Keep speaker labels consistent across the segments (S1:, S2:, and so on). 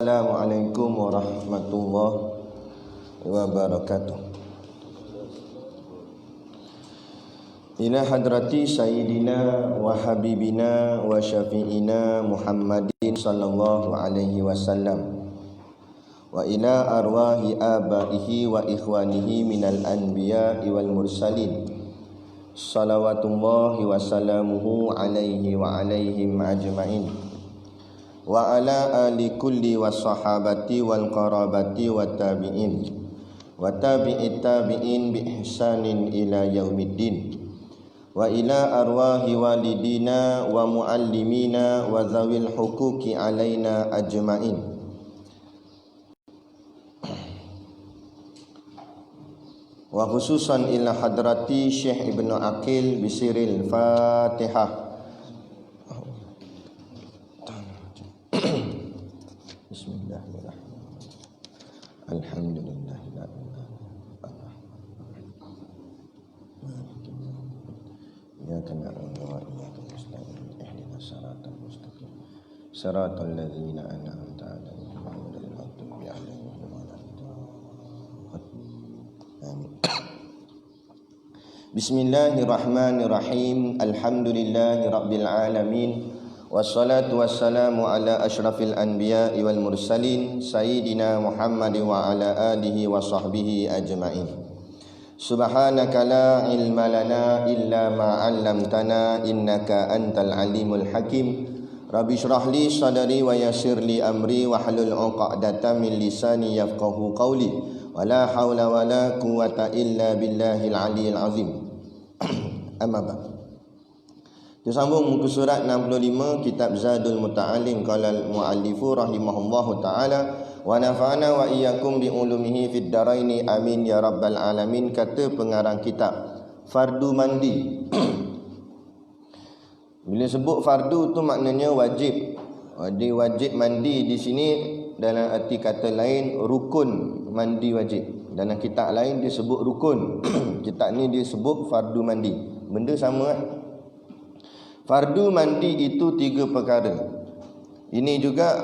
S1: Assalamualaikum warahmatullahi wabarakatuh. Ila hadrati sayyidina wa habibina wa syafi'ina Muhammadin sallallahu alaihi wasallam wa ila arwahi abaihi wa ikhwanihi minal anbiya'i wal mursalin salawatullahi wa salamuhu alaihi wa alaihim ajma'in wa ala ali kulli wassahabati wal qarabati wat tabi'in wa tabi'it tabi'in bi ihsanin ila yaumiddin wa ila arwahi walidina wa muallimina wa zawil huquqi alaina ajma'in. Wa khususan ila hadrati Syekh Ibnu Aqil bisiril Fatihah. Bismillahirrahmanirrahim. Alhamdulillah. Iyyaka na'budu wa iyyaka nasta'in. Ihdinas siratal mustaqim. Siratal ladzina an'amta 'alaihim ghairil maghdubi 'alaihim waladdallin. Bismillahirrahmanirrahim. Alhamdulillahi rabbil alamin. Wassalatu wassalamu ala asyrafil anbiya'i wal mursalin sayyidina Muhammad wa ala alihi wa sahbihi ajma'in. Subhanaka la ilma lana illa ma 'allamtana innaka antal alimul hakim. Rabbi shrah li sadri wa yassir li amri wa hlul 'uqdatam min lisani yafqahu qawli. Wala haula wala quwwata illa billahil aliyil azim. Amma ba'd. Kita sambung muka surat 65 kitab Zadul Muta'alim qala al-muallifu rahimahullahu ta'ala wa nafa'ana wa iyyakum bi ulumihi fid daraini amin ya rabbal alamin. Kata pengarang kitab, fardu mandi. Bila sebut fardu tu maknanya wajib. Wajib mandi di sini dalam arti kata lain rukun mandi wajib. Dalam kitab lain dia sebut rukun. Kitab ni dia sebut fardu mandi. Benda sama kan? Fardu mandi itu 3 perkara. Ini juga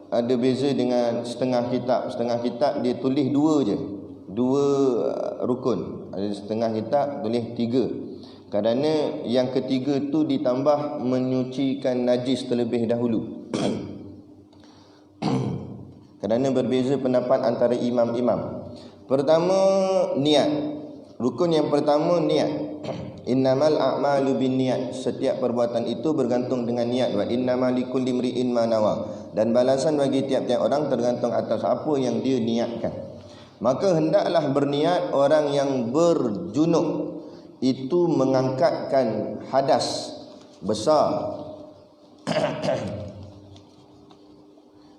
S1: ada beza dengan setengah kitab. Setengah kitab dia tulis 2 je. 2 rukun. Ada setengah kitab tulis 3. Kerana yang ketiga tu ditambah menyucikan najis terlebih dahulu. Kerana berbeza pendapat antara imam-imam. Pertama, niat. Rukun yang pertama, niat. Innamal a'malu binniyat. Setiap perbuatan itu bergantung dengan niat. Wa innamal likulli imri'in ma nawa. Dan balasan bagi tiap-tiap orang tergantung atas apa yang dia niatkan. Maka hendaklah berniat orang yang berjunub itu mengangkatkan hadas besar.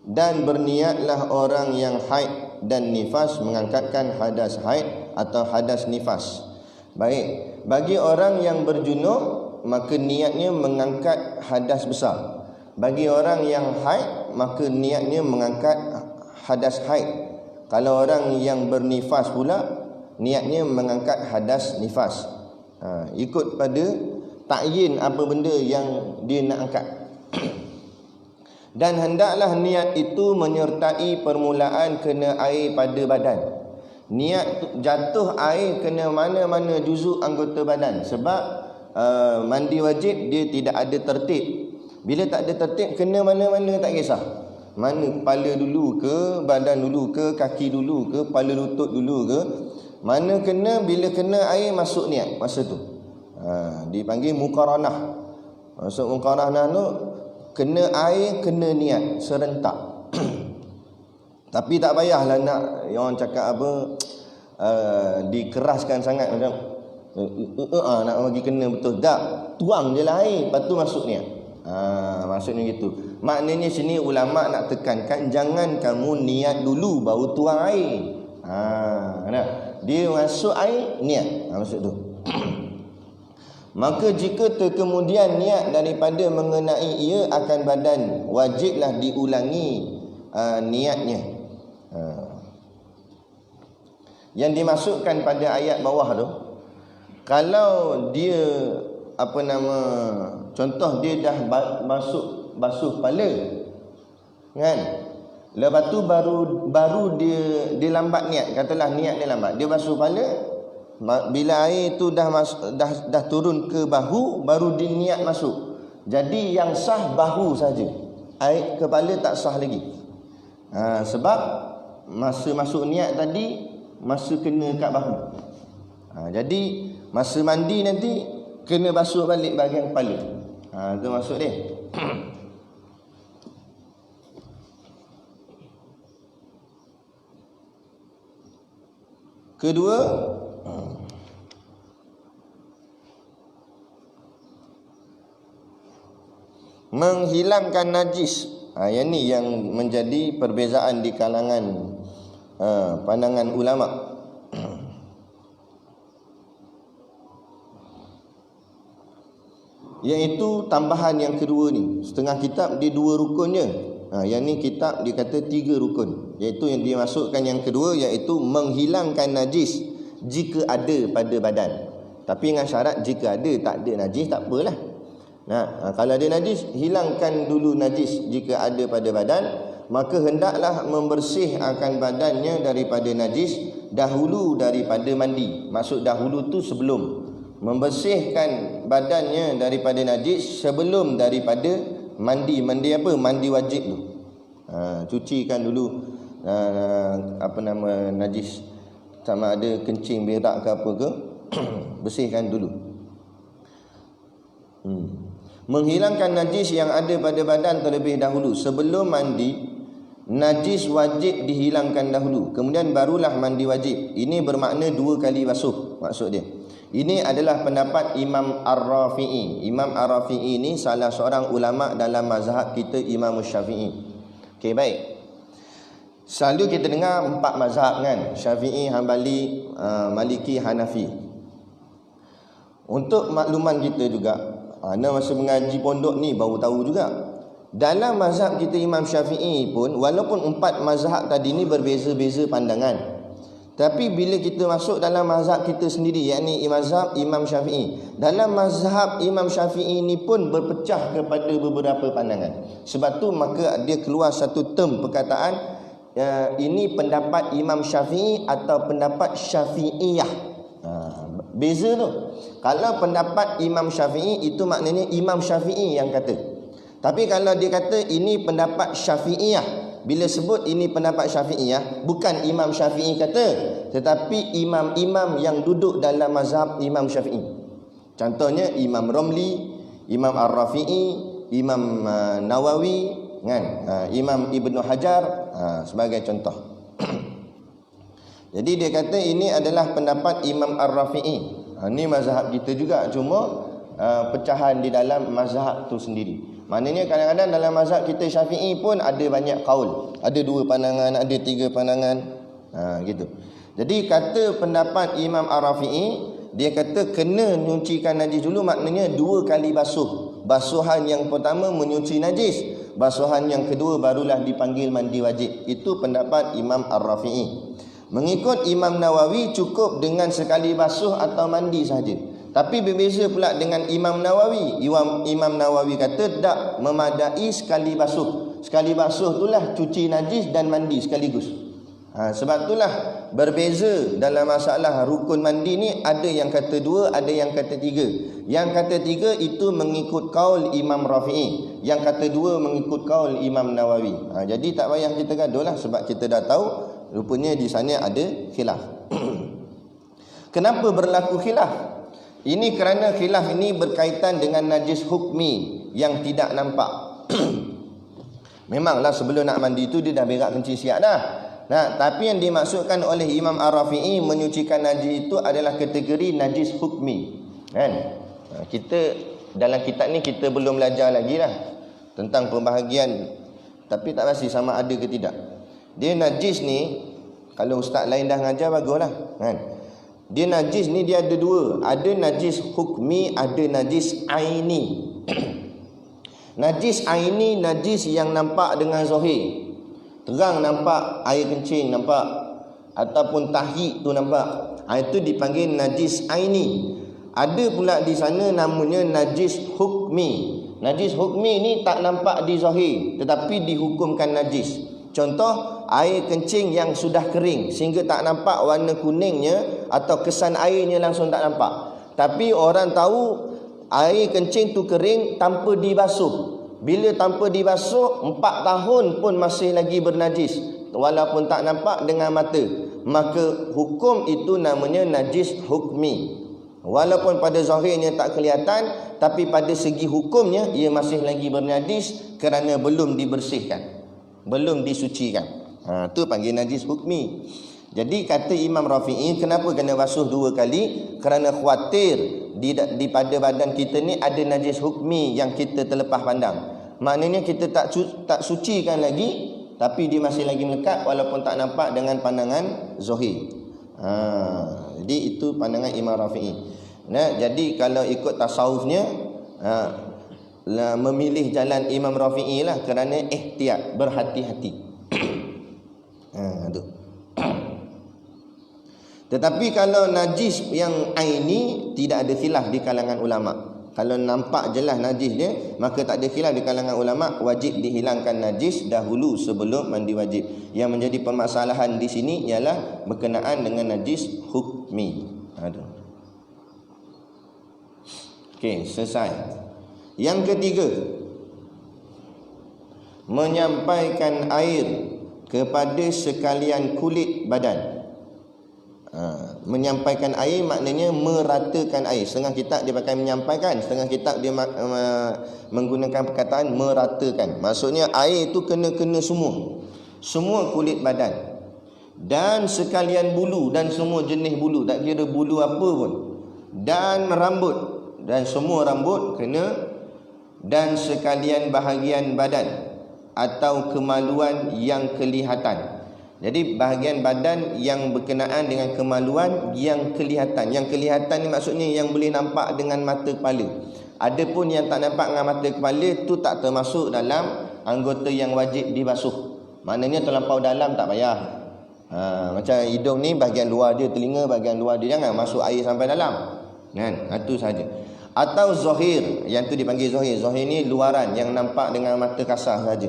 S1: Dan berniatlah orang yang haid dan nifas mengangkatkan hadas haid atau hadas nifas. Baik, bagi orang yang berjunub maka niatnya mengangkat hadas besar. Bagi orang yang haid maka niatnya mengangkat hadas haid. Kalau orang yang bernifas pula niatnya mengangkat hadas nifas. Ikut pada takyin apa benda yang dia nak angkat. Dan hendaklah niat itu menyertai permulaan kena air pada badan. Niat jatuh air kena mana-mana juzuk anggota badan. Sebab mandi wajib dia tidak ada tertib. Bila tak ada tertib, kena mana-mana tak kisah. Mana kepala dulu ke, badan dulu ke, kaki dulu ke, kepala lutut dulu ke. Mana kena, bila kena air masuk niat masa tu. Dipanggil muqaranah. Masuk muqaranah tu kena air, kena niat serentak. Tapi tak payahlah nak yang orang cakap apa dikeraskan sangat macam nak bagi kena betul. Tak, tuang je lah air, lepas tu masuk niat. Maksudnya gitu. Maknanya sini ulama nak tekankan jangan kamu niat dulu baru tuang air. Dia masuk air niat. Maksud tu. Maka jika terkemudian niat daripada mengenai ia akan badan, wajiblah diulangi niatnya. Yang dimasukkan pada ayat bawah tu, kalau dia contoh dia dah basuh kepala kan, Lepas tu baru dia lambat niat. Katalah niat dia lambat. Dia basuh kepala. Bila air tu dah turun ke bahu, baru dia niat masuk. Jadi yang sah bahu saja. Air kepala tak sah lagi. Sebab masa masuk niat tadi, masa kena kat bahu. Jadi masa mandi nanti kena basuh balik bahagian kepala. Itu maksud dia. Kedua, menghilangkan najis. Yang ni yang menjadi perbezaan di kalangan pandangan ulama. Iaitu tambahan yang kedua ni. Setengah kitab dia 2 rukun je. Yang ni kitab dia kata 3 rukun. Iaitu yang dia masukkan yang kedua, iaitu menghilangkan najis jika ada pada badan. Tapi dengan syarat jika ada, tak ada najis tak apalah. Kalau ada najis, hilangkan dulu najis jika ada pada badan. Maka hendaklah membersihkan badannya daripada najis dahulu daripada mandi. Maksud dahulu tu sebelum. Membersihkan badannya daripada najis sebelum daripada mandi. Mandi apa? Mandi wajib tu. Cucikan dulu najis, sama ada kencing, berak ke apa ke, bersihkan dulu. Menghilangkan najis yang ada pada badan terlebih dahulu. Sebelum mandi, najis wajib dihilangkan dahulu, kemudian barulah mandi wajib. Ini bermakna 2 kali basuh maksud dia. Ini adalah pendapat Imam Ar-Rafi'i. Imam Ar-Rafi'i ini salah seorang ulama dalam mazhab kita, Imam Syafi'i. Okey, baik. Selalu kita dengar 4 mazhab kan, Syafi'i, Hanbali, Maliki, Hanafi. Untuk makluman kita juga, ana masa mengaji pondok ni baru tahu juga, dalam mazhab kita Imam Syafi'i pun, walaupun 4 mazhab tadi ni berbeza-beza pandangan, tapi bila kita masuk dalam mazhab kita sendiri, yakni mazhab Imam Syafi'i, dalam mazhab Imam Syafi'i ni pun berpecah kepada beberapa pandangan. Sebab tu maka dia keluar satu term perkataan, ini pendapat Imam Syafi'i atau pendapat Syafi'iyah. Beza tu. Kalau pendapat Imam Syafi'i, itu maknanya Imam Syafi'i yang kata. Tapi kalau dia kata ini pendapat Syafi'iyah, bila sebut ini pendapat Syafi'iyah, bukan Imam Syafi'i kata, tetapi imam-imam yang duduk dalam mazhab Imam Syafi'i. Contohnya Imam Romli, Imam Ar-Rafi'i, Imam Nawawi, kan? Imam Ibn Hajar, sebagai contoh. Jadi dia kata ini adalah pendapat Imam Ar-Rafi'i. Ini mazhab kita juga, cuma pecahan di dalam mazhab tu sendiri. Maknanya kadang-kadang dalam mazhab kita Syafi'i pun ada banyak kaul. Ada 2 pandangan, ada 3 pandangan. Gitu. Jadi kata pendapat Imam Ar-Rafi'i, dia kata kena nyucikan najis dulu, maknanya 2 kali basuh. Basuhan yang pertama menyuci najis, basuhan yang kedua barulah dipanggil mandi wajib. Itu pendapat Imam Ar-Rafi'i. Mengikut Imam Nawawi cukup dengan sekali basuh atau mandi sahaja. Tapi berbeza pula dengan Imam Nawawi. Imam Nawawi kata tak memadai sekali basuh. Sekali basuh itulah cuci najis dan mandi sekaligus. Sebab itulah berbeza dalam masalah rukun mandi ni. Ada yang kata 2, ada yang kata 3. Yang kata 3 itu mengikut kaul Imam Rafi'i. Yang kata 2 mengikut kaul Imam Nawawi. Jadi tak payah kita gaduh lah, sebab kita dah tahu rupanya di sana ada khilaf. Kenapa berlaku khilaf? Ini kerana khilaf ini berkaitan dengan najis hukmi yang tidak nampak. Memanglah sebelum nak mandi itu dia dah berak kencing siap dah. Tapi yang dimaksudkan oleh Imam Ar-Rafi'i menyucikan najis itu adalah kategori najis hukmi. Kan? Kita dalam kitab ni kita belum belajar lagi lah tentang pembahagian, tapi tak pasti sama ada ke tidak. Dia najis ni, kalau ustaz lain dah ngajar baguslah, kan? Dia najis ni dia ada 2. Ada najis hukmi, ada najis aini. Najis aini, najis yang nampak dengan zahir. Terang nampak, air kencing nampak, ataupun tahi tu nampak. Itu dipanggil najis aini. Ada pula di sana namanya najis hukmi. Najis hukmi ni tak nampak di zahir, tetapi dihukumkan najis. Contoh, air kencing yang sudah kering sehingga tak nampak warna kuningnya atau kesan airnya langsung tak nampak. Tapi orang tahu air kencing tu kering tanpa dibasuh. Bila tanpa dibasuh 4 tahun pun masih lagi bernajis walaupun tak nampak dengan mata, maka hukum itu namanya najis hukmi. Walaupun pada zahirnya tak kelihatan, tapi pada segi hukumnya ia masih lagi bernajis kerana belum dibersihkan, belum disucikan. Tu panggil najis hukmi. Jadi kata Imam Rafi'i, kenapa kena basuh 2 kali? Kerana khawatir di pada badan kita ni ada najis hukmi yang kita terlepas pandang. Maknanya kita tak sucikan lagi, tapi dia masih lagi melekat walaupun tak nampak dengan pandangan zahir. Jadi itu pandangan Imam Rafi'i. Nah, jadi kalau ikut tasawufnya, memilih jalan Imam Rafi'i lah kerana ihtiyat, berhati-hati. Tetapi kalau najis yang aini tidak ada khilaf di kalangan ulama. Kalau nampak jelas najis dia, maka tak ada khilaf di kalangan ulama, wajib dihilangkan najis dahulu sebelum mandi wajib. Yang menjadi permasalahan di sini ialah berkenaan dengan najis hukmi. Okey, selesai. Yang ketiga, menyampaikan air kepada sekalian kulit badan. Menyampaikan air maknanya meratakan air. Setengah kitab dia pakai menyampaikan, setengah kitab dia menggunakan perkataan meratakan. Maksudnya air itu kena semua kulit badan dan sekalian bulu dan semua jenis bulu, tak kira bulu apa pun, dan rambut dan semua rambut kena, dan sekalian bahagian badan atau kemaluan yang kelihatan. Jadi bahagian badan yang berkenaan dengan kemaluan yang kelihatan. Yang kelihatan ni maksudnya yang boleh nampak dengan mata kepala. Adapun yang tak nampak dengan mata kepala tu tak termasuk dalam anggota yang wajib dibasuh. Maknanya terlampau dalam tak payah. Macam hidung ni bahagian luar dia, telinga bahagian luar dia, jangan masuk air sampai dalam. Kan? Itu saja. Atau zahir, yang tu dipanggil zahir. Zahir ni luaran yang nampak dengan mata kasar saja.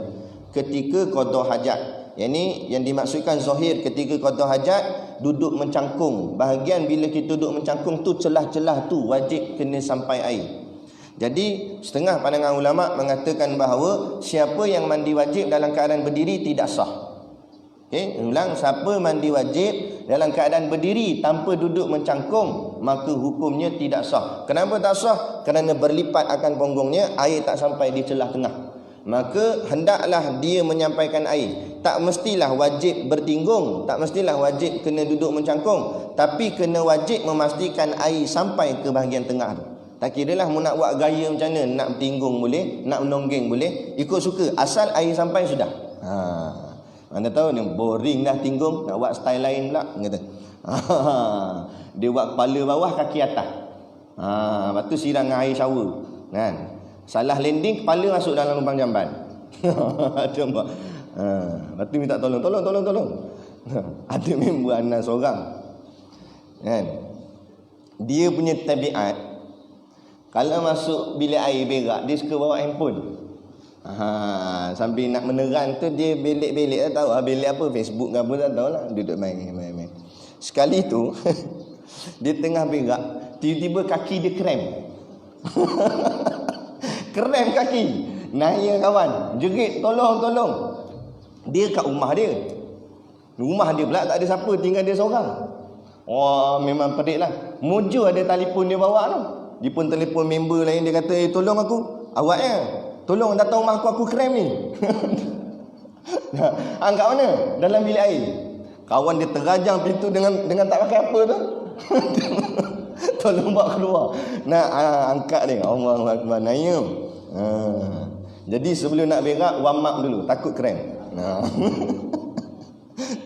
S1: Ketika qada hajat. Yang ni yang dimaksudkan zahir ketika qada hajat, duduk mencangkung. Bahagian bila kita duduk mencangkung tu, celah-celah tu wajib kena sampai air. Jadi setengah pandangan ulama mengatakan bahawa siapa yang mandi wajib dalam keadaan berdiri tidak sah. Okey, ulang, siapa mandi wajib dalam keadaan berdiri tanpa duduk mencangkung, maka hukumnya tidak sah. Kenapa tak sah? Kerana berlipat akan punggungnya, air tak sampai di celah tengah. Maka hendaklah dia menyampaikan air. Tak mestilah wajib bertinggung, tak mestilah wajib kena duduk mencangkung, tapi kena wajib memastikan air sampai ke bahagian tengah tu. Tak kiralah mu nak buat gaya macam mana, nak bertinggung boleh, nak menonggeng boleh, ikut suka, asal air sampai sudah. Anda tahu ni boring dah tinggung, nak buat style lain pula kata. Dia buat kepala bawah, kaki atas. Lepas tu siram dengan air shower. Kan? Salah landing, kepala masuk dalam lubang jamban. Nampak? Lepas tu minta tolong. Ada member anak seorang. Kan? Dia punya tabiat, kalau masuk bilik air berak, dia suka bawa handphone. Sambil nak menerang tu dia belik-belik, tak tahu belik apa, Facebook ke apa tak tahu lah, duduk main. Sekali tu dia tengah berak, tiba-tiba kaki dia krem. Krem kaki. Naya kawan, jerit tolong. Dia kat rumah dia. Rumah dia pula tak ada siapa, tinggal dia seorang. Wah, memang pelik lah. Mujur ada telefon dia bawa tu. Dia pun telefon member lain, dia kata, tolong aku, awaknya, tolong datang rumah aku krem ni. Kat mana? Dalam bilik air. Kawan dia terajang pintu dengan tak pakai apa tu. Tolong bawa keluar. Nak angkat dia. Allahu Akbar. Nayum. Jadi sebelum nak berak, warm up dulu, takut krem.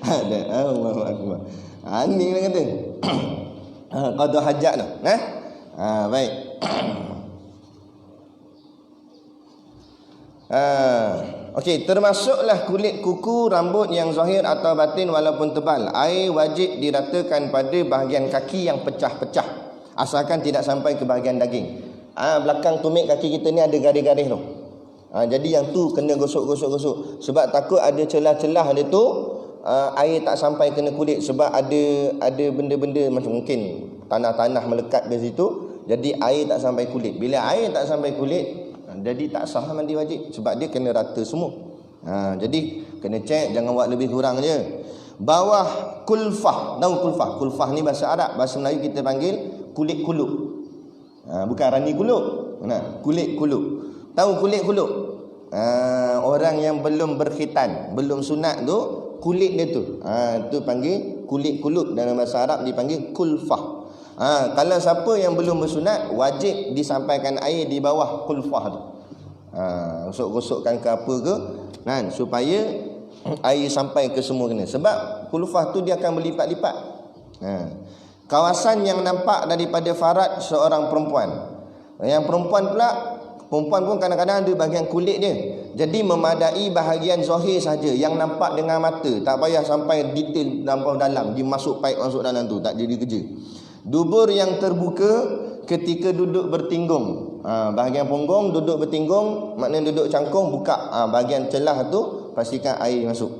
S1: Ada. Allahu Akbar. Ni dia kata. Qada hajat tu. Baik. Okey, termasuklah kulit kuku, rambut yang zahir atau batin walaupun tebal. Air wajib diratakan pada bahagian kaki yang pecah-pecah, asalkan tidak sampai ke bahagian daging. Belakang tumit kaki kita ni ada garis-garis tu. Jadi yang tu kena gosok. Sebab takut ada celah-celah dia tu, air tak sampai kena kulit. Sebab ada benda-benda macam mungkin tanah-tanah melekat di situ, jadi air tak sampai kulit. Bila air tak sampai kulit, jadi tak sah mandi wajib. Sebab dia kena rata semua. Jadi kena cek, jangan buat lebih kurang je. Bawah kulfah. Tahu kulfah? Kulfah ni bahasa Arab, bahasa Melayu kita panggil kulit kuluk. Bukan rani kuluk. Kulit kuluk. Tahu kulit kuluk? Orang yang belum berkhitan, belum sunat tu, kulit dia tu. Tu panggil kulit kuluk. Dalam bahasa Arab dipanggil kulfah. Kalau siapa yang belum bersunat, wajib disampaikan air di bawah kulfah tu. Gosok-gosokkan ke apa ke, supaya air sampai ke semua kena. Sebab kulfah tu dia akan berlipat-lipat. Kawasan yang nampak daripada farad seorang perempuan. Yang perempuan pun kadang-kadang ada bahagian kulit dia. Jadi memadai bahagian zahir saja yang nampak dengan mata. Tak payah sampai detail dalam, dia masuk paip masuk dalam tu, tak jadi kerja. Dubur yang terbuka ketika duduk bertinggung. Bahagian punggung duduk bertinggung, maknanya duduk cangkung, buka bahagian celah tu, pastikan air masuk.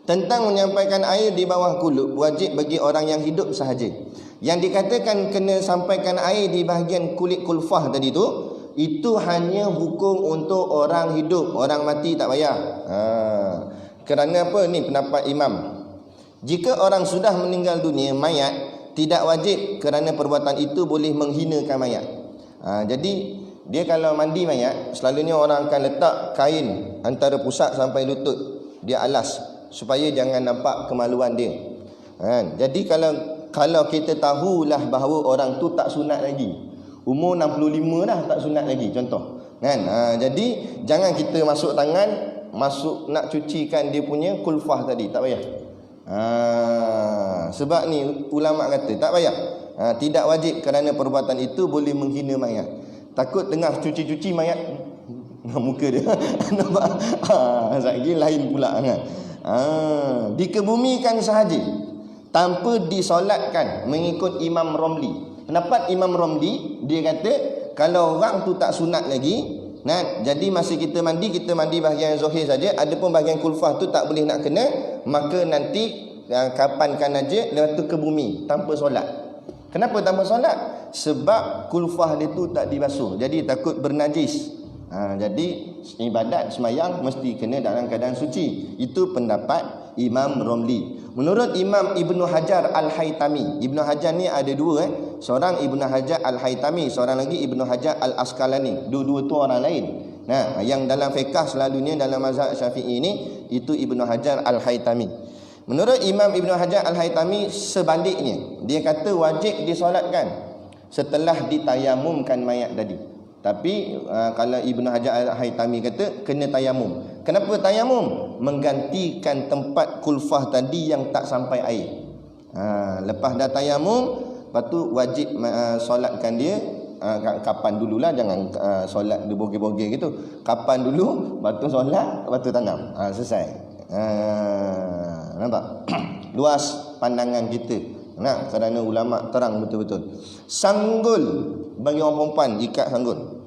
S1: Tentang menyampaikan air di bawah kuluk, wajib bagi orang yang hidup sahaja. Yang dikatakan kena sampaikan air di bahagian kulit kulfah tadi tu, itu hanya hukum untuk orang hidup. Orang mati tak payah. Kerana apa? Ni pendapat imam. Jika orang sudah meninggal dunia, mayat, tidak wajib, kerana perbuatan itu boleh menghinakan mayat. Jadi dia kalau mandi mayat, selalunya orang akan letak kain antara pusat sampai lutut, dia alas supaya jangan nampak kemaluan dia. Jadi kalau kita tahulah bahawa orang tu tak sunat lagi, umur 65 dah tak sunat lagi contoh, jadi jangan kita masuk tangan, nak cucikan dia punya kulfah tadi, tak payah. Sebab ni ulama kata tak payah. Tidak wajib kerana perbuatan itu boleh menghina mayat. Takut tengah cuci-cuci mayat muka dia nampak lagi lain pula kan. Dikebumikan sahaja tanpa disolatkan mengikut Imam Romli. Pendapat Imam Romli, dia kata kalau orang tu tak sunat lagi, jadi masa kita mandi bahagian zahir saja, adapun bahagian kulfah tu tak boleh nak kena, maka nanti kapankan aja, lepas tu ke bumi tanpa solat. Kenapa tanpa solat? Sebab kulfah dia tu tak dibasuh, jadi takut bernajis. Jadi ibadat semayang mesti kena dalam keadaan suci. Itu pendapat Imam Romli. Menurut Imam Ibnu Hajar Al-Haytami, Ibnu Hajar ni ada dua, seorang Ibnu Hajar Al-Haytami, seorang lagi Ibnu Hajar Al-Asqalani. Dua-dua tu orang lain. Yang dalam fiqh selalunya dalam mazhab Syafi'i ini, itu Ibnu Hajar Al-Haytami. Menurut Imam Ibnu Hajar Al-Haytami sebaliknya, dia kata wajib disolatkan setelah ditayamumkan mayat tadi. Tapi kalau Ibnu Hajar Al-Haytami kata kena tayamum. Kenapa tayamum? Menggantikan tempat kulfah tadi yang tak sampai air. Lepas dah tayamum, lepas tu wajib solatkan dia. Kapan dululah, jangan solat dia bogey-bogey gitu. Kapan dulu, lepas tu solat, lepas tu tanam. Selesai. Nampak? Luas pandangan kita. Kerana ulama terang betul-betul. Sanggul bagi orang perempuan, ikat sanggul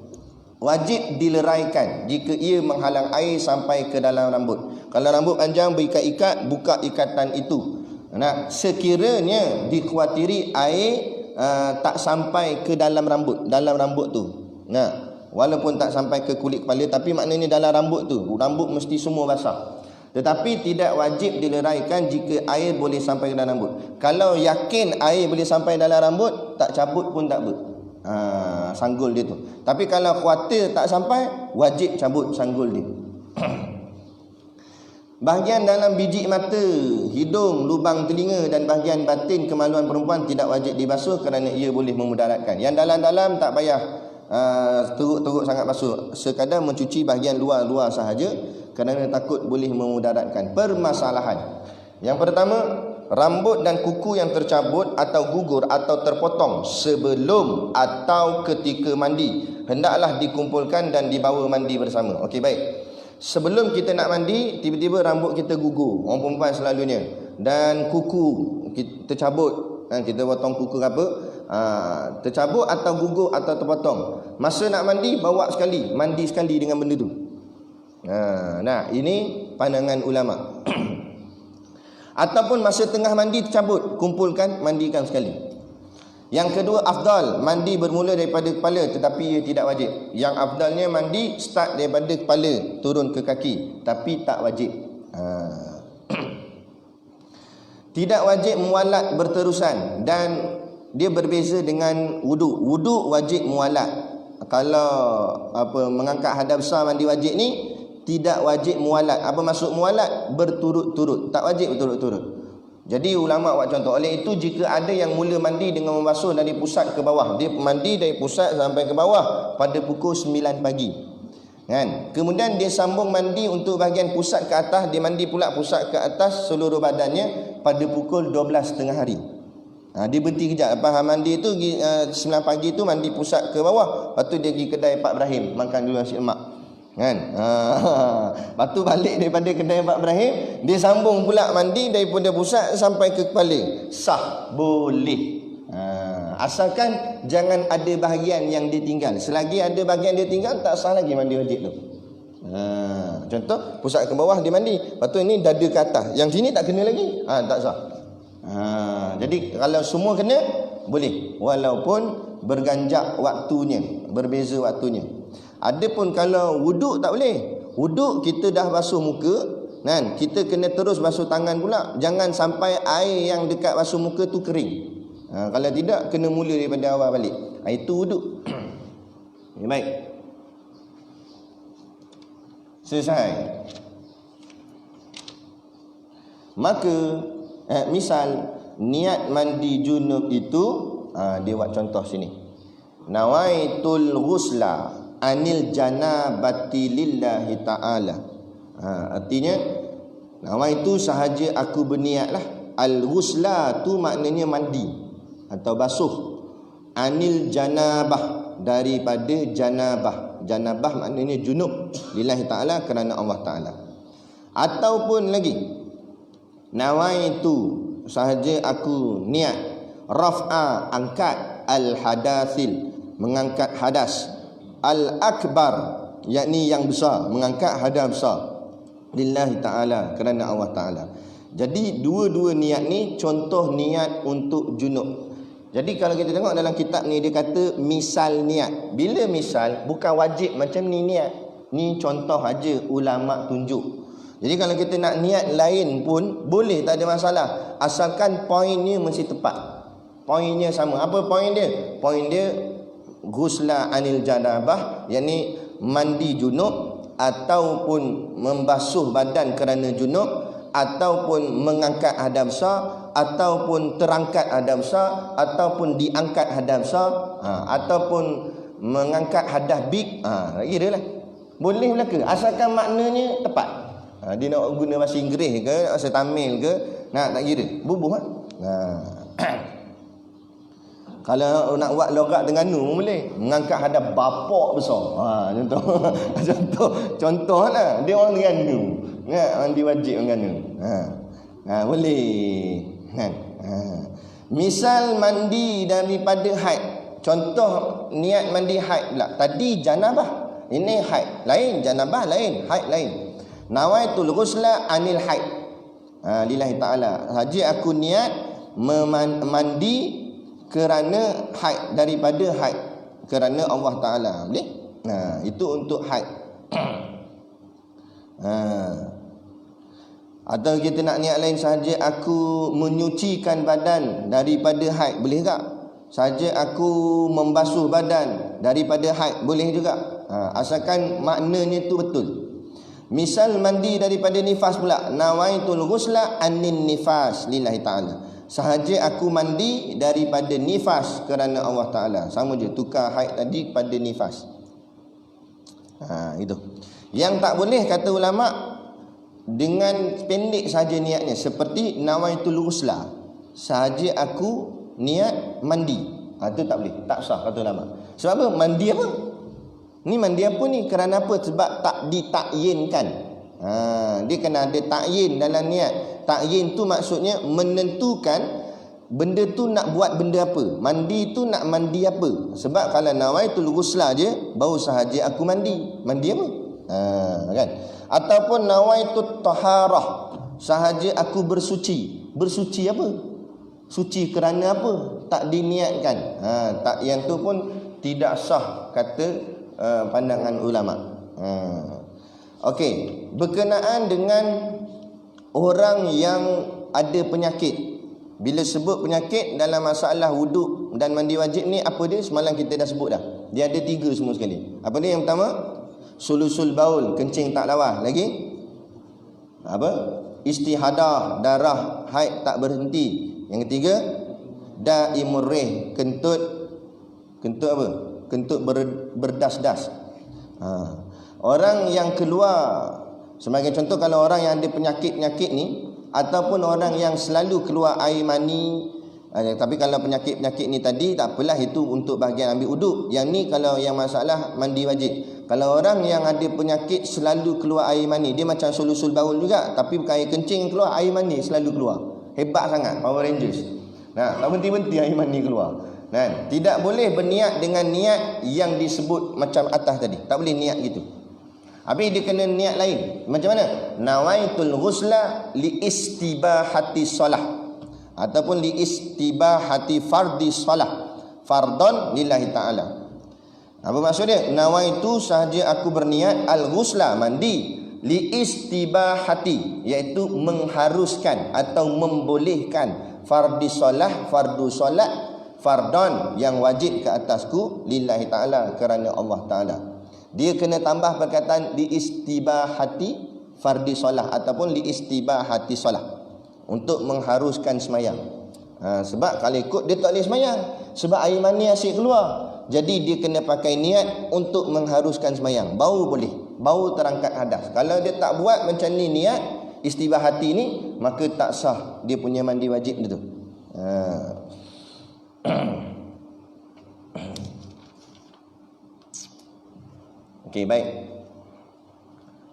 S1: wajib dileraikan jika ia menghalang air sampai ke dalam rambut. Kalau rambut panjang berikat-ikat, buka ikatan itu. Sekiranya dikhawatiri air tak sampai ke dalam rambut tu. Walaupun tak sampai ke kulit kepala, tapi maknanya dalam rambut tu, rambut mesti semua basah. Tetapi tidak wajib dileraikan jika air boleh sampai ke dalam rambut. Kalau yakin air boleh sampai dalam rambut, tak cabut pun tak ber. Sanggul dia tu. Tapi kalau khawatir tak sampai, wajib cabut sanggul dia. Bahagian dalam biji mata, hidung, lubang telinga dan bahagian batin kemaluan perempuan tidak wajib dibasuh kerana ia boleh memudaratkan. Yang dalam-dalam tak payah teruk-teruk sangat basuh. Sekadar mencuci bahagian luar-luar sahaja kerana takut boleh memudaratkan. Permasalahan yang pertama, rambut dan kuku yang tercabut atau gugur atau terpotong sebelum atau ketika mandi hendaklah dikumpulkan dan dibawa mandi bersama. Okey, baik. Sebelum kita nak mandi, tiba-tiba rambut kita gugur, orang perempuan selalunya, dan kuku kita cabut, kita potong kuku apa, tercabut atau gugur atau terpotong. Masa nak mandi, bawa sekali, mandi sekali dengan benda tu. Nah, ini pandangan ulama. Ataupun masa tengah mandi tercabut, kumpulkan, mandikan sekali. Yang kedua, afdal, mandi bermula daripada kepala tetapi ia tidak wajib. Yang afdalnya mandi start daripada kepala turun ke kaki, tapi tak wajib. Tidak wajib mualat berterusan, dan dia berbeza dengan wuduk. Wuduk wajib mualat. Kalau mengangkat hadas besar mandi wajib ni tidak wajib mualat. Apa maksud mualat? Berturut-turut. Tak wajib berturut-turut. Jadi ulama buat contoh. Oleh itu jika ada yang mula mandi dengan membasuh dari pusat ke bawah, dia mandi dari pusat sampai ke bawah pada pukul 9 pagi. Kan? Kemudian dia sambung mandi untuk bahagian pusat ke atas, dia mandi pula pusat ke atas seluruh badannya pada pukul 12 tengah hari. Dia berhenti kejap. Lepas mandi tu 9 pagi tu mandi pusat ke bawah, lepas tu dia pergi kedai Pak Ibrahim makan dulu nasi lemak. Kan? Lepas tu balik daripada kedai Pak Ibrahim, dia sambung pula mandi daripada pusat sampai ke kepala. Sah, boleh. Asalkan jangan ada bahagian yang ditinggal. Selagi ada bahagian dia tinggal, tak sah lagi mandi wajib tu. Contoh, pusat ke bawah dia mandi, lepas tu ini dada ke atas, yang sini tak kena lagi, tak sah. Jadi kalau semua kena, boleh, walaupun berganjak waktunya, berbeza waktunya. Adapun kalau wuduk tak boleh. Wuduk kita dah basuh muka, kan? Kita kena terus basuh tangan pula. Jangan sampai air yang dekat basuh muka tu kering. Kalau tidak, kena mula daripada awal balik. Itu wuduk. Baik. Selesai. Maka misal niat mandi junub itu, dia buat contoh sini. Nawaitul ghusla anil janabati lillahi ta'ala. Artinya nawaitu sahaja aku berniatlah. Al-ghusla tu maknanya mandi atau basuh. Anil janabah, daripada janabah. Janabah maknanya junub lillahi ta'ala, kerana Allah Ta'ala. Ataupun lagi, nawaitu sahaja aku niat raf'a, angkat, al-hadathil, mengangkat hadas, al-akbar, yakni yang besar, mengangkat hadas besar, lillahi ta'ala, kerana Allah Ta'ala. Jadi dua-dua niat ni contoh niat untuk junub. Jadi kalau kita tengok dalam kitab ni, dia kata misal niat. Bila misal, bukan wajib macam ni niat. Ni contoh aja ulama tunjuk. Jadi kalau kita nak niat lain pun boleh, tak ada masalah, asalkan poinnya mesti tepat. Poinnya sama. Apa poin dia? Poin dia ghusla anil janabah, yakni mandi junub, ataupun membasuh badan kerana junub, ataupun mengangkat hadas besar, ataupun terangkat hadas besar, ataupun diangkat hadas besar, ataupun mengangkat hadas big. Kira lah boleh belaka, asalkan maknanya tepat. Dia nak guna bahasa Inggeris ke, bahasa Tamil ke, tak kira, bubuh lah. Kalau nak buat logat Terengganu boleh, mengangkat hadas bapak besar. Contoh lah, dia orang Terengganu, mandi wajib Terengganu. Boleh. Misal mandi daripada haid. Contoh niat mandi haid pula. Tadi janabah, ini haid lain, janabah lain, haid lain. Nawaitul ghusla anil haid, lillahi ta'ala, haji aku niat mandi kerana haid, daripada haid, kerana Allah Ta'ala. Boleh? Itu untuk haid. Atau kita nak niat lain, sahaja aku menyucikan badan daripada haid, boleh tak? Sahaja aku membasuh badan daripada haid, boleh juga. Asalkan maknanya tu betul. Misal mandi daripada nifas pula, nawaitul ghusla anin nifas lillahi ta'ala, sahaja aku mandi daripada nifas kerana Allah Ta'ala. Sama je, tukar haid tadi pada nifas. Itu. Yang tak boleh, kata ulama, dengan pendek saja niatnya, seperti nawaitul ghusla, sahaja aku niat mandi. Itu tak boleh, tak sah, kata ulama. Sebab apa? Mandi apa? Ni mandi apa ni? Kerana apa? Sebab tak ditakyinkan. Dia kena ada takyin dalam niat. Takyin tu maksudnya menentukan benda tu nak buat benda apa, mandi tu nak mandi apa. Sebab kalau nawaitul ghusla je, baru sahaja aku mandi apa, kan. Ataupun nawaitut taharah, sahaja aku bersuci apa, suci kerana apa, tak diniatkan. Tak, yang tu pun tidak sah kata pandangan ulama. Okey, berkenaan dengan orang yang ada penyakit. Bila sebut penyakit dalam masalah wuduk dan mandi wajib ni, apa dia? Semalam kita dah sebut dah. Dia ada 3 semua sekali. Apa dia? Yang pertama, sulusul baul, kencing tak lawas. Lagi apa? Istihadah, darah haid tak berhenti. Yang ketiga, daimur rih, kentut apa? Kentut berdas-das. Orang yang keluar, sebagai contoh, kalau orang yang ada penyakit-penyakit ni, ataupun orang yang selalu keluar air mani. Tapi kalau penyakit-penyakit ni tadi tak apalah, itu untuk bahagian ambil uduk. Yang ni kalau yang masalah mandi wajib. Kalau orang yang ada penyakit selalu keluar air mani, dia macam sulusul baul juga, tapi bukan air kencing keluar, air mani selalu keluar. Hebat sangat, Power Rangers. Tak berhenti-henti air mani keluar. Tidak boleh berniat dengan niat yang disebut macam atas tadi. Tak boleh niat gitu. Habis dia kena niat lain. Macam mana? Nawaitul ghusla li istibahati solah, ataupun li istibahati fardi solah, fardon lillahi ta'ala. Apa maksud dia? Nawaitu, sahaja aku berniat, al-ghusla, mandi, li istibahati, iaitu mengharuskan atau membolehkan, fardi solah, fardu solat, fardon, yang wajib ke atasku, lillahi ta'ala, kerana Allah Ta'ala. Dia kena tambah perkataan li istibahati fardi solah, ataupun li istibahati solah, untuk mengharuskan semayang. Sebab kalau ikut dia tak boleh semayang, sebab air mani asyik keluar. Jadi dia kena pakai niat untuk mengharuskan semayang, baru boleh, baru terangkat hadas. Kalau dia tak buat macam ni, niat istibahati ni, maka tak sah dia punya mandi wajib dia tu. Okey, baik.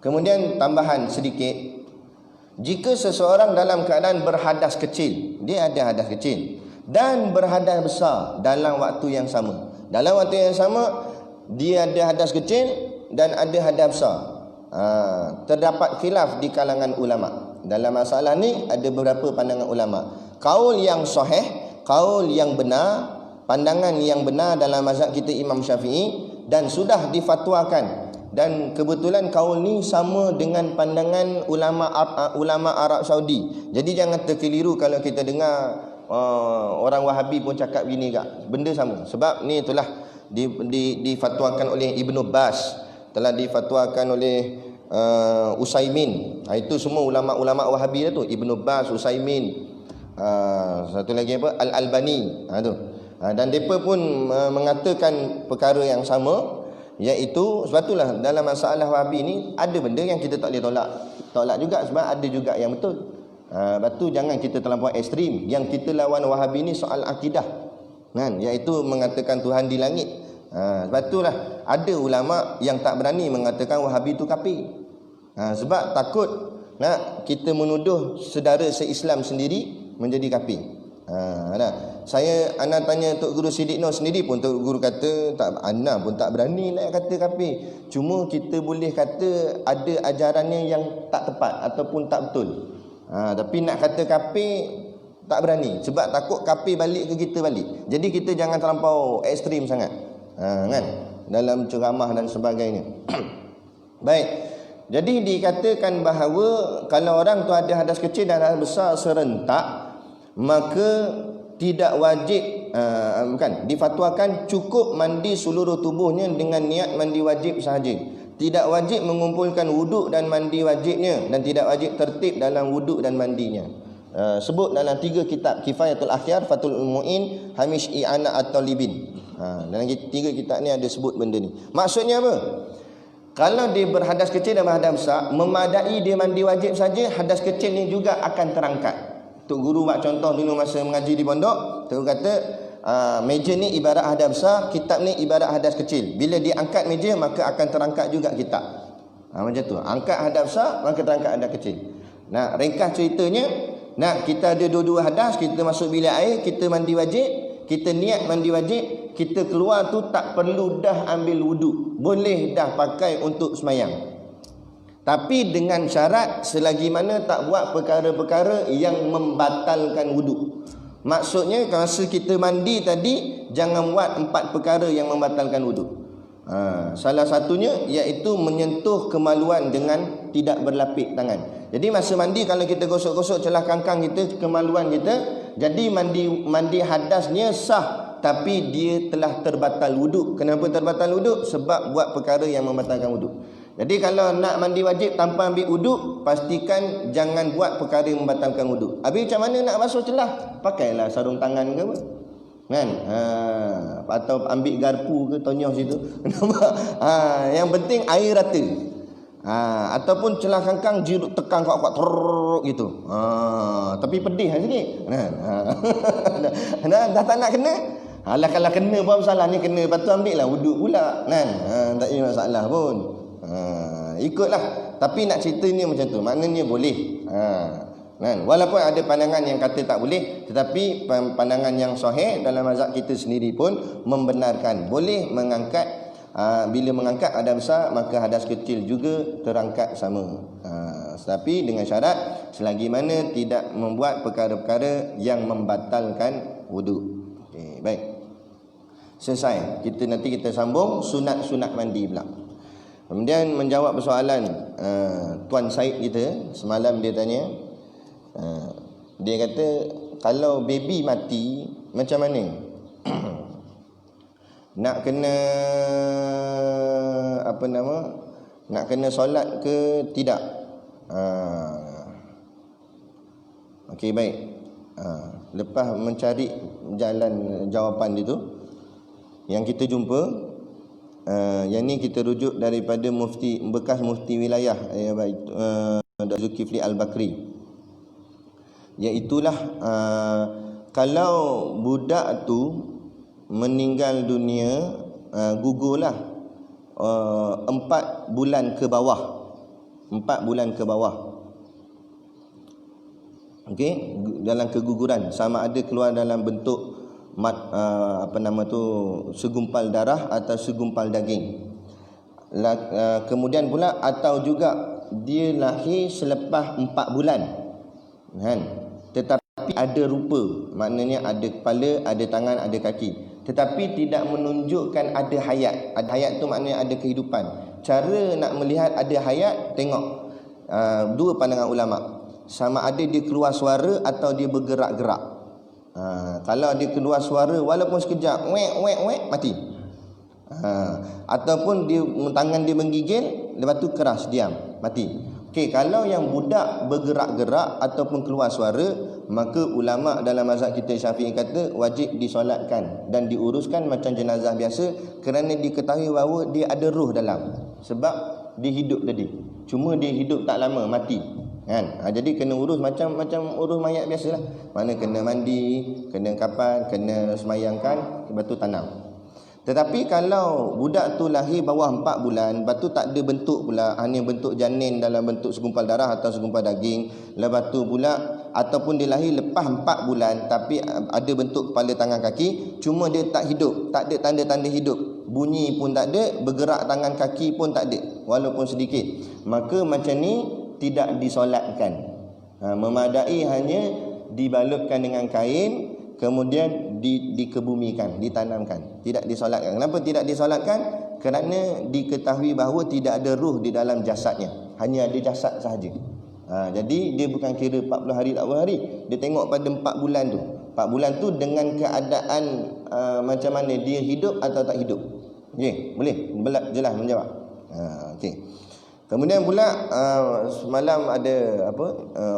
S1: Kemudian tambahan sedikit, jika seseorang dalam keadaan berhadas kecil, dia ada hadas kecil dan berhadas besar dalam waktu yang sama. Dalam waktu yang sama, dia ada hadas kecil dan ada hadas besar. Terdapat khilaf di kalangan ulama. Dalam masalah ni ada beberapa pandangan ulama. Kaul yang sahih, kaul yang benar, pandangan yang benar dalam mazhab kita Imam Syafi'i, dan sudah difatwakan, dan kebetulan kaul ni sama dengan pandangan ulama Arab Saudi. Jadi jangan terkeliru kalau kita dengar orang Wahabi pun cakap gini kak, benda sama. Sebab ni itulah difatwakan oleh Ibnu Bas, telah difatwakan oleh Usaimin. Itu semua ulama-ulama Wahabi tu, Ibnu Bas, Usaimin, satu lagi apa, Al-Albani. Dan mereka pun mengatakan perkara yang sama, iaitu sebab itulah dalam masalah Wahabi ni ada benda yang kita tak boleh tolak juga, sebab ada juga yang betul. Lepas tu jangan kita terlampau ekstrim. Yang kita lawan Wahabi ni soal akidah, kan, iaitu mengatakan Tuhan di langit. Sebab itulah ada ulama yang tak berani mengatakan Wahabi tu kafir. Sebab takut kita menuduh saudara se-Islam sendiri menjadi kafir. Saya anak tanya Tok Guru Siddiq Nur sendiri pun, Tok Guru kata tak, anak pun tak berani nak kata kafir. Cuma kita boleh kata ada ajarannya yang tak tepat ataupun tak betul. Tapi nak kata kafir tak berani, sebab takut kafir balik ke kita balik. Jadi kita jangan terlampau ekstrim sangat, kan, dalam ceramah dan sebagainya. Baik. Jadi dikatakan bahawa kalau orang tu ada hadas kecil dan hadas besar serentak, maka tidak wajib, difatwakan cukup mandi seluruh tubuhnya dengan niat mandi wajib sahaja. Tidak wajib mengumpulkan wuduk dan mandi wajibnya, dan tidak wajib tertib dalam wuduk dan mandinya. Sebut dalam 3 kitab, Kifayatul Akhyar, Fathul Mu'in, Hamish I'ana At-Talibin. Dalam 3 kitab ni ada sebut benda ni. Maksudnya apa? Kalau dia berhadas kecil dan berhadas besar, memadai dia mandi wajib saja, hadas kecil ni juga akan terangkat. Tok Guru buat contoh dulu masa mengaji di pondok. Tok Guru kata meja ni ibarat hadas besar, kitab ni ibarat hadas kecil. Bila dia angkat meja, maka akan terangkat juga kitab. Macam tu. Angkat hadas besar, maka terangkat hadas kecil. Ringkas ceritanya, Nak kita ada dua-dua hadas, kita masuk bilik air, kita mandi wajib, kita niat mandi wajib, kita keluar tu tak perlu dah ambil wuduk. Boleh dah pakai untuk semayang. Tapi dengan syarat selagi mana tak buat perkara-perkara yang membatalkan wuduk. Maksudnya masa kita mandi tadi, jangan buat 4 perkara yang membatalkan wuduk. Salah satunya iaitu menyentuh kemaluan dengan tidak berlapik tangan. Jadi masa mandi kalau kita gosok-gosok celah kangkang kita, kemaluan kita, jadi mandi hadasnya sah, tapi dia telah terbatal wuduk. Kenapa terbatal wuduk? Sebab buat perkara yang membatalkan wuduk. Jadi kalau nak mandi wajib tanpa ambil wuduk, pastikan jangan buat perkara yang membatalkan wuduk. Habis macam mana nak basuh celah? Pakailah sarung tangan ke apa, kan? Atau ambil garpu ke tonyoh situ. Yang penting air rata. Ataupun celah kangkang jeruk tekan kuat-kuat gitu. Tapi pedih sikit. Dah tak nak kena. Alah kalau kena pun masalah ni, kena lepas tu ambil lah wuduk pula, kan? Tak ada masalah pun. Ikutlah. Tapi nak cerita ni macam tu, maknanya boleh. Kan? Walaupun ada pandangan yang kata tak boleh, tetapi pandangan yang sahih dalam mazhab kita sendiri pun membenarkan boleh mengangkat. Bila mengangkat hadas besar, maka hadas kecil juga terangkat sama. Tetapi dengan syarat selagi mana tidak membuat perkara-perkara yang membatalkan wuduk. Okay, baik. Selesai. Nanti kita sambung sunat-sunat mandi pula. Kemudian menjawab persoalan Tuan Said kita semalam, dia tanya, dia kata kalau baby mati macam mana? Nak kena nak kena solat ke tidak? Okey, baik. Lepas mencari jalan jawapan itu yang kita jumpa, yang ni kita rujuk daripada bekas mufti wilayah Dr. Zulkifli Al-Bakri. Iaitulah kalau budak tu meninggal dunia, gugurlah 4 bulan ke bawah. 4 bulan ke bawah. Okey, dalam keguguran, sama ada keluar dalam bentuk segumpal darah atau segumpal daging. Kemudian pula atau juga dia lahir selepas 4 bulan, kan? Tetapi ada rupa, maknanya ada kepala, ada tangan, ada kaki, tetapi tidak menunjukkan ada hayat. Ada hayat tu maknanya ada kehidupan. Cara nak melihat ada hayat, tengok dua pandangan ulama, sama ada dia keluar suara atau dia bergerak-gerak. Kalau dia keluar suara walaupun sekejap, wek mati. Ataupun dia tangan dia menggigil, lepas tu keras diam, mati. Okey, kalau yang budak bergerak-gerak ataupun keluar suara, maka ulama dalam mazhab kita Syafi'i kata wajib disolatkan dan diuruskan macam jenazah biasa, kerana diketahui bahawa dia ada roh dalam. Sebab dia hidup tadi, cuma dia hidup tak lama, mati, kan? Jadi kena urus macam urus mayat biasalah. Mana kena mandi, kena kapan, kena semayangkan, lepas tu tanam. Tetapi kalau budak tu lahir bawah 4 bulan, lepas tu tak ada bentuk pula, hanya bentuk janin dalam bentuk segumpal darah atau segumpal daging, lepas tu pula ataupun dia lahir lepas 4 bulan tapi ada bentuk kepala, tangan, kaki, cuma dia tak hidup, tak ada tanda-tanda hidup, bunyi pun tak ada, bergerak tangan kaki pun tak ada walaupun sedikit, maka macam ni tidak disolatkan. Memadai hanya dibalutkan dengan kain, kemudian dikebumikan, ditanamkan, tidak disolatkan. Kenapa tidak disolatkan? Kerana diketahui bahawa tidak ada ruh di dalam jasadnya, hanya ada jasad sahaja. Jadi dia bukan kira 40 hari 40 hari, dia tengok pada 4 bulan tu. 4 bulan tu dengan keadaan macam mana dia hidup atau tak hidup. Okey, boleh jelas menjawab. Okey. Kemudian pula semalam ada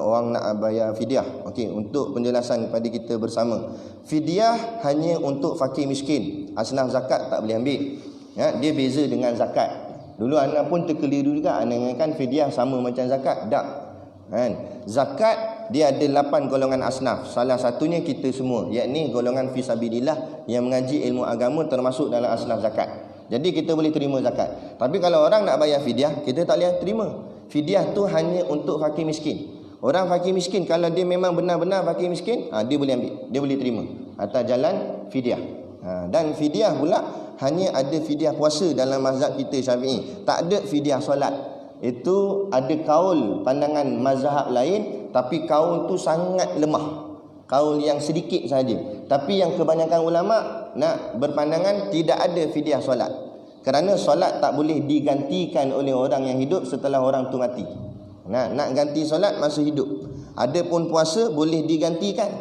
S1: orang nak bayar fidyah. Okey, untuk penjelasan kepada kita bersama. Fidyah hanya untuk fakir miskin. Asnaf zakat tak boleh ambil. Ya, dia beza dengan zakat. Dulu anak pun terkeliru juga, anak ingatkan fidyah sama macam zakat. Tak. Kan? Zakat dia ada 8 golongan asnaf. Salah satunya kita semua, yakni golongan fisabilillah yang mengaji ilmu agama termasuk dalam asnaf zakat. Jadi kita boleh terima zakat. Tapi kalau orang nak bayar fidyah, kita tak boleh terima. Fidyah tu hanya untuk fakir miskin. Orang fakir miskin, kalau dia memang benar-benar fakir miskin, dia boleh ambil, dia boleh terima atas jalan fidyah. Dan fidyah pula hanya ada fidyah puasa dalam mazhab kita Syafi'i. Tak ada fidyah solat. Itu ada kaul pandangan mazhab lain, tapi kaul tu sangat lemah. Kaul yang sedikit saja. Tapi yang kebanyakan ulama nak berpandangan tidak ada fidyah solat. Kerana solat tak boleh digantikan oleh orang yang hidup setelah orang tu mati. Nak ganti solat masa hidup. Adapun puasa boleh digantikan.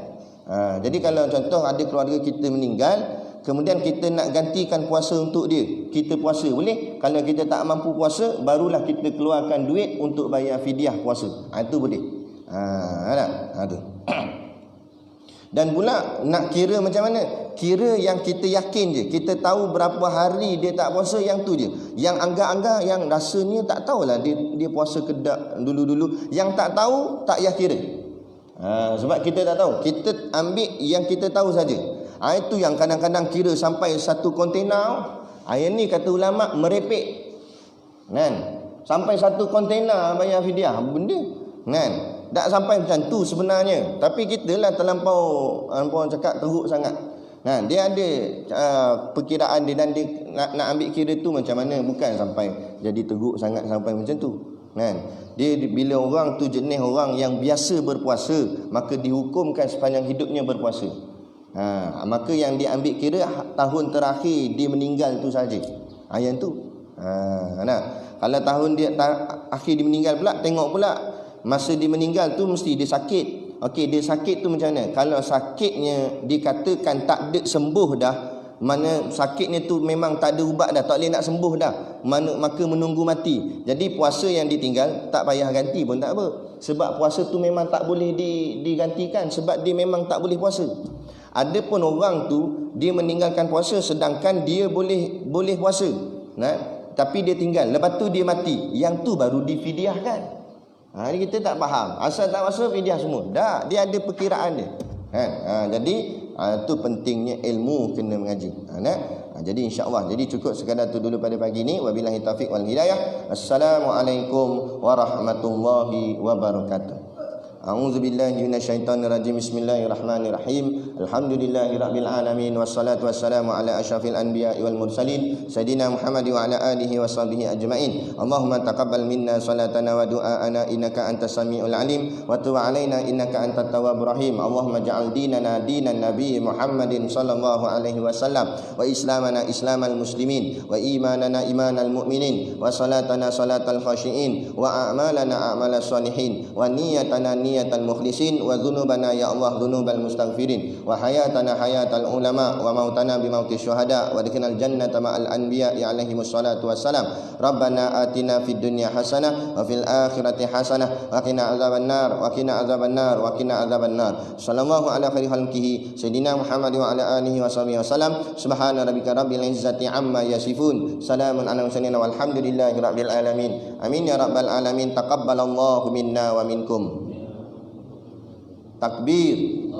S1: Jadi kalau contoh ada keluarga kita meninggal, kemudian kita nak gantikan puasa untuk dia, kita puasa boleh. Kalau kita tak mampu puasa, barulah kita keluarkan duit untuk bayar fidyah puasa. Itu boleh. Ada. Dan pula nak kira macam mana? Kira yang kita yakin je. Kita tahu berapa hari dia tak puasa, yang tu je. Yang anggap-anggap, yang rasanya tak tahulah dia puasa ke tak dulu-dulu. Yang tak tahu, tak payah kira. Sebab kita tak tahu. Kita ambil yang kita tahu saja. Itu yang kadang-kadang kira sampai satu kontainer. Yang ni kata ulama merepek. Kan? Sampai satu kontainer bayar fidyah. Benda. Kan? Tak sampai macam tu sebenarnya. Tapi kita lah terlampau orang cakap teruk sangat. Dia ada perkiraan dia, dan dia nak ambil kira tu macam mana. Bukan sampai jadi teruk sangat sampai macam tu. Dia bila orang tu jenis orang yang biasa berpuasa, maka dihukumkan sepanjang hidupnya berpuasa. Maka yang dia ambil kira tahun terakhir dia meninggal tu saja. Yang tu. Kalau tahun dia akhir dia meninggal pula, tengok pula masa dia meninggal tu mesti dia sakit. Okey, dia sakit tu macam mana? Kalau sakitnya dikatakan tak ada sembuh dah, mana sakitnya tu memang tak ada ubat dah, tak boleh nak sembuh dah, maka menunggu mati. Jadi puasa yang ditinggal tak payah ganti pun tak apa. Sebab puasa tu memang tak boleh digantikan, sebab dia memang tak boleh puasa. Adapun orang tu dia meninggalkan puasa sedangkan dia boleh puasa. Tapi dia tinggal, lepas tu dia mati. Yang tu baru difidyahkan. Ini kita tak faham. Asal tak puasa fidyah semua. Dah, dia ada perkiraan dia. Jadi itu pentingnya ilmu kena mengaji. Jadi insya-Allah. Jadi cukup sekadar tu dulu pada pagi ni. Wabillahi taufiq wal hidayah. Assalamualaikum warahmatullahi wabarakatuh. A'udzu billahi minasyaitonir rajim. Bismillahirrahmanirrahim. Alhamdulillahirabbil alamin wassalatu wassalamu ala asyrafil anbiya'i wal mursalin sayidina Muhammad wa ala alihi washabihi ajmain. Allahumma taqabbal minna salatana wa du'aana innaka antas samiul alim wa tub alaina innaka antat tawwabur rahim. Allahumma ja'al dinana dinan nabiy Muhammadin sallallahu alaihi wasallam wa islamana islamal muslimin wa imanana imanal mu'minin wa salatana salatal khashiin wa a'malana a'malas salihin wa niyatana niyatal mukhlisin wa dhunubana ya Allah dhunubal mustaghfirin wa hayatana hayatal ulama wa mautana bi mautis syuhada wa adkhilnal jannata ma'al anbiya alaihi wassalatu wassalam. Rabbana atina fid dunya hasanah wa fil akhirati hasanah wa qina adzabannar wa qina adzabannar wa qina adzabannar. Sallallahu ala khairi khalqihi sayidina Muhammad wa ala alihi washabihi wasallam. Subhana rabbika rabbil izzati amma yasifun. Salamun ala mursalin walhamdulillahi rabbil alamin. Amin ya rabbal alamin. Taqabbalallahu minna wa minkum. Takbir.